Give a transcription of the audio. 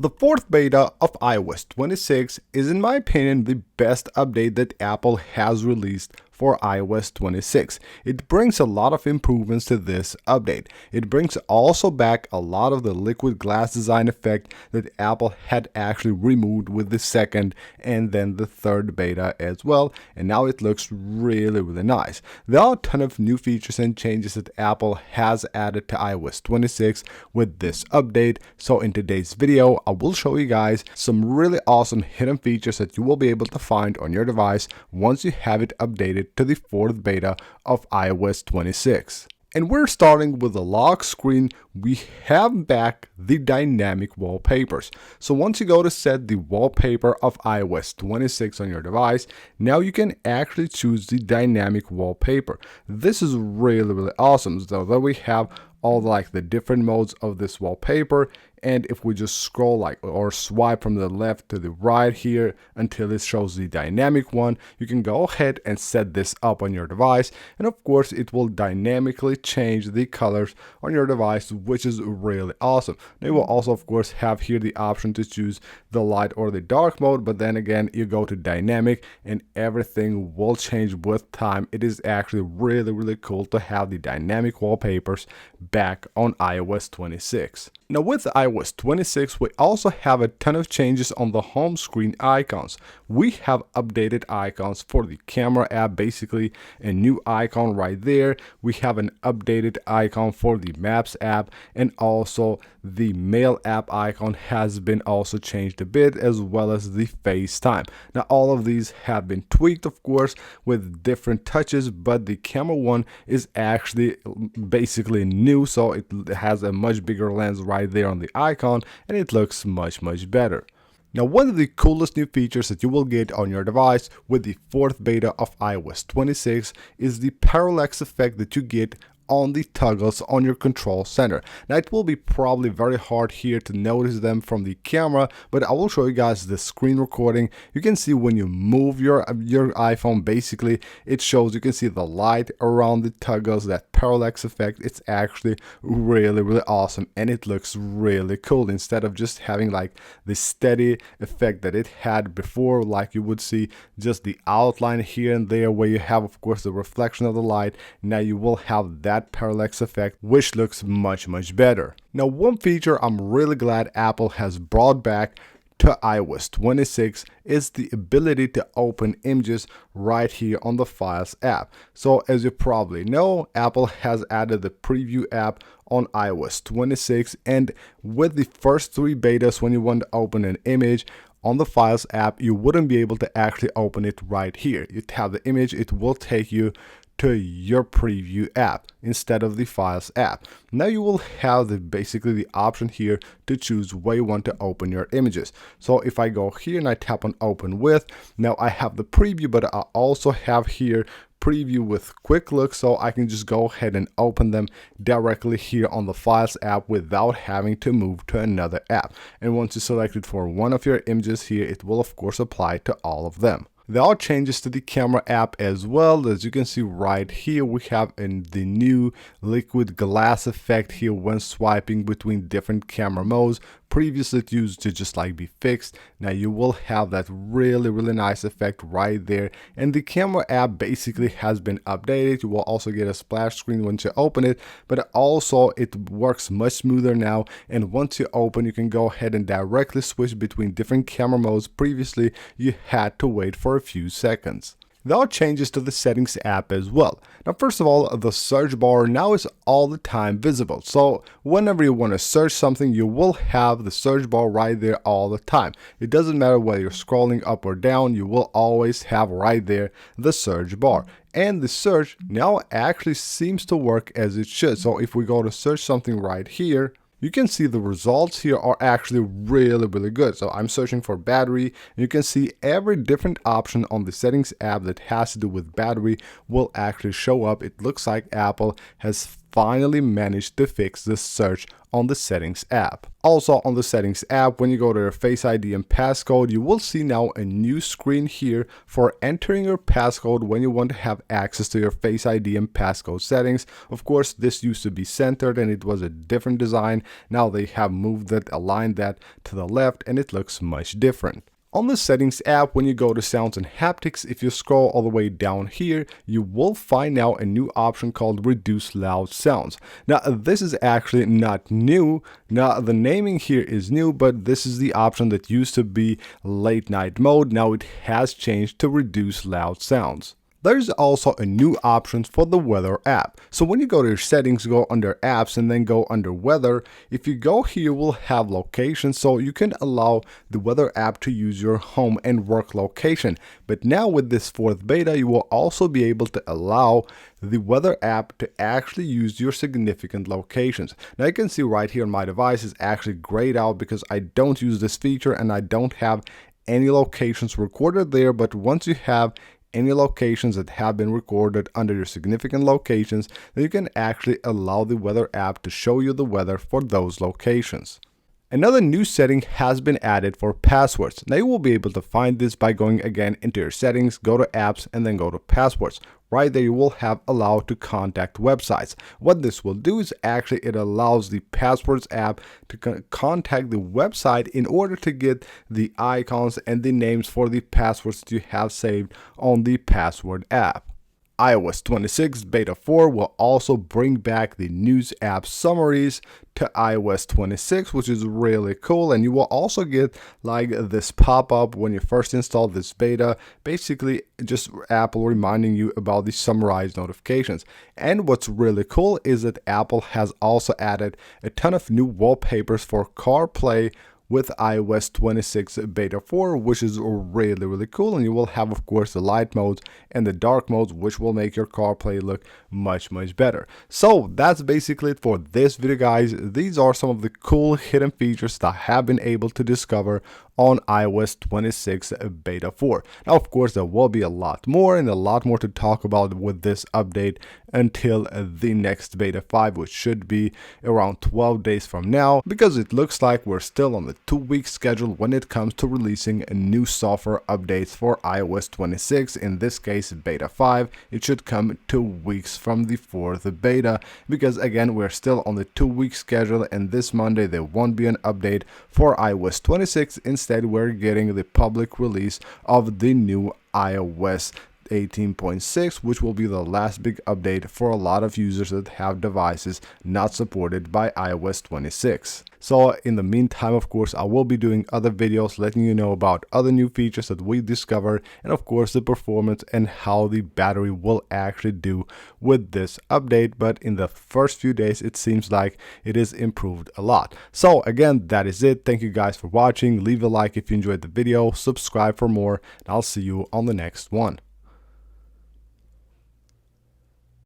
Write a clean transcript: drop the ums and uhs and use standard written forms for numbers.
The fourth beta of iOS 26 is, in my opinion, the best update that Apple has released for iOS 26. It brings a lot of improvements to this update. It brings also back a lot of the liquid glass design effect that Apple had actually removed with the second and then the third beta as well, and now it looks really nice. There are a ton of new features and changes that Apple has added to iOS 26 with this update, so in today's video I will show you guys some really awesome hidden features that you will be able to find on your device once you have it updated to the fourth beta of iOS 26. And we're starting with the lock screen. We have back the dynamic wallpapers. So once you go to set the wallpaper of iOS 26 on your device, now you can actually choose the dynamic wallpaper. This is really awesome. So that we have all the different modes of this wallpaper, and if we just scroll or swipe from the left to the right here until it shows the dynamic one, you can go ahead and set this up on your device, and of course it will dynamically change the colors on your device, which is really awesome. They will also of course have here the option to choose the light or the dark mode, but then again you go to dynamic and everything will change with time. It is actually really cool to have the dynamic wallpapers back on iOS 26. Now with iOS 26, we also have a ton of changes on the home screen icons. We have updated icons for the camera app, basically a new icon right there. We have an updated icon for the Maps app, and also the Mail app icon has been also changed a bit, as well as the FaceTime. Now all of these have been tweaked of course with different touches, but the camera one is actually basically new, so it has a much bigger lens right there on the icon, and it looks much better. Now one of the coolest new features that you will get on your device with the fourth beta of iOS 26 is the parallax effect that you get on the toggles on your control center. Now it will be probably very hard here to notice them from the camera, but I will show you guys the screen recording. You can see when you move your iPhone, basically it shows, you can see the light around the toggles, that parallax effect. It's actually really awesome, and it looks really cool instead of just having the steady effect that it had before, like you would see just the outline here and there where you have of course the reflection of the light. Now you will have that parallax effect, which looks much better. Now one feature I'm really glad Apple has brought back to iOS 26 is the ability to open images right here on the Files app. So as you probably know, Apple has added the Preview app on iOS 26, and with the first three betas, when you want to open an image on the Files app, you wouldn't be able to actually open it right here. You'd have the image, it will take you to your Preview app instead of the Files app. Now you will have basically the option here to choose where you want to open your images. So if I go here and I tap on Open With, now I have the Preview, but I also have here Preview with Quick Look, so I can just go ahead and open them directly here on the Files app without having to move to another app. And once you select it for one of your images here, it will of course apply to all of them. There are changes to the camera app as well. As you can see right here, we have the new liquid glass effect here when swiping between different camera modes. Previously it used to just be fixed. Now you will have that really nice effect right there, and the camera app basically has been updated. You will also get a splash screen once you open it, but also it works much smoother now, and once you open, you can go ahead and directly switch between different camera modes. Previously you had to wait for a few seconds. There are changes to the Settings app as well. Now first of all, the search bar now is all the time visible. So whenever you want to search something, you will have the search bar right there all the time. It doesn't matter whether you're scrolling up or down, you will always have right there the search bar. And the search now actually seems to work as it should. So if we go to search something right here, you can see the results here are actually really good. So I'm searching for battery, and you can see every different option on the Settings app that has to do with battery will actually show up. It looks like Apple has finally managed to fix the search on the Settings app. Also on the Settings app, when you go to your Face ID and passcode, you will see now a new screen here for entering your passcode when you want to have access to your Face ID and passcode settings. Of course, this used to be centered and it was a different design. Now they have moved that, aligned that to the left, and it looks much different. On the Settings app, when you go to Sounds and Haptics, if you scroll all the way down here, you will find now a new option called Reduce Loud Sounds. Now, this is actually not new. Now, the naming here is new, but this is the option that used to be Late Night Mode. Now it has changed to Reduce Loud Sounds. There's also a new option for the Weather app. So when you go to your settings, go under apps and then go under weather. If you go here, we'll have location, so you can allow the weather app to use your home and work location. But now with this 4th beta, you will also be able to allow the weather app to actually use your significant locations. Now you can see right here on my device is actually grayed out because I don't use this feature and I don't have any locations recorded there. But once you have any locations that have been recorded under your significant locations, then you can actually allow the weather app to show you the weather for those locations. Another new setting has been added for passwords. Now you will be able to find this by going again into your settings, go to apps, and then go to passwords. Right there you will have allow to contact websites. What this will do is actually it allows the passwords app to contact the website in order to get the icons and the names for the passwords that you have saved on the password app. iOS 26 Beta 4 will also bring back the news app summaries to iOS 26, which is really cool. And you will also get like this pop-up when you first install this beta, basically just Apple reminding you about the summarized notifications. And what's really cool is that Apple has also added a ton of new wallpapers for CarPlay with iOS 26 Beta 4, which is really cool. And you will have, of course, the light modes and the dark modes, which will make your CarPlay look much better. So that's basically it for this video, guys. These are some of the cool hidden features that I have been able to discover on iOS 26 Beta 4. Now, of course, there will be a lot more and a lot more to talk about with this update until the next Beta 5, which should be around 12 days from now, because it looks like we're still on the 2-week schedule when it comes to releasing new software updates for iOS 26. In this case, Beta 5, it should come 2 weeks from the 4th beta, because again, we're still on the 2-week schedule, and this Monday there won't be an update for iOS 26. Instead, we're getting the public release of the new iOS 18.6, which will be the last big update for a lot of users that have devices not supported by iOS 26. So in the meantime, of course, I will be doing other videos letting you know about other new features that we discovered, and of course the performance and how the battery will actually do with this update. But in the first few days, it seems like it is improved a lot. So again, that is it. Thank you guys for watching. Leave a like if you enjoyed the video, subscribe for more, and I'll see you on the next one.